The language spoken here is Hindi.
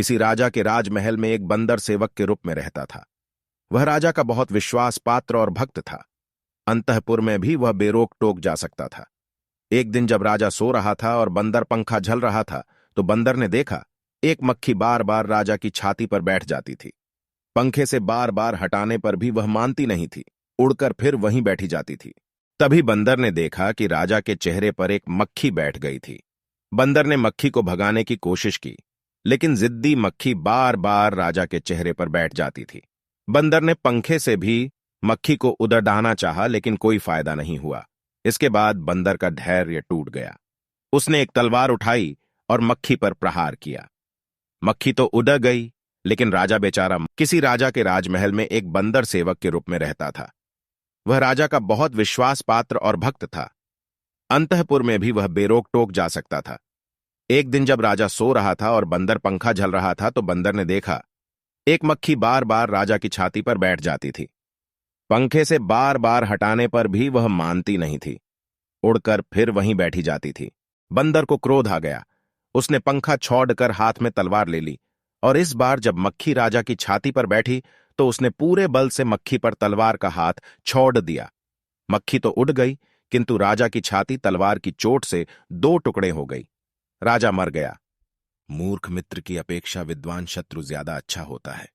किसी राजा के राजमहल में एक बंदर सेवक के रूप में रहता था। वह राजा का बहुत विश्वास पात्र और भक्त था। अंतःपुर में भी वह बेरोक टोक जा सकता था। एक दिन जब राजा सो रहा था और बंदर पंखा झल रहा था, तो बंदर ने देखा एक मक्खी बार बार राजा की छाती पर बैठ जाती थी। पंखे से बार बार हटाने पर भी वह मानती नहीं थी, उड़कर फिर वहीं बैठी जाती थी। तभी बंदर ने देखा कि राजा के चेहरे पर एक मक्खी बैठ गई थी। बंदर ने मक्खी को भगाने की कोशिश की, लेकिन जिद्दी मक्खी बार बार राजा के चेहरे पर बैठ जाती थी। बंदर ने पंखे से भी मक्खी को उधर डाहना चाहा, लेकिन कोई फायदा नहीं हुआ। इसके बाद बंदर का धैर्य टूट गया। उसने एक तलवार उठाई और मक्खी पर प्रहार किया। मक्खी तो उड़ गई, लेकिन राजा बेचारा किसी राजा के राजमहल में एक बंदर सेवक के रूप में रहता था। वह राजा का बहुत विश्वास पात्र और भक्त था। अंतःपुर में भी वह बेरोक टोक जा सकता था। एक दिन जब राजा सो रहा था और बंदर पंखा झल रहा था, तो बंदर ने देखा एक मक्खी बार बार राजा की छाती पर बैठ जाती थी। पंखे से बार बार हटाने पर भी वह मानती नहीं थी, उड़कर फिर वहीं बैठी जाती थी। बंदर को क्रोध आ गया। उसने पंखा छोड़कर हाथ में तलवार ले ली, और इस बार जब मक्खी राजा की छाती पर बैठी, तो उसने पूरे बल से मक्खी पर तलवार का हाथ छोड़ दिया। मक्खी तो उड़ गई, किंतु राजा की छाती तलवार की चोट से दो टुकड़े हो गई। राजा मर गया। मूर्ख मित्र की अपेक्षा विद्वान शत्रु ज्यादा अच्छा होता है।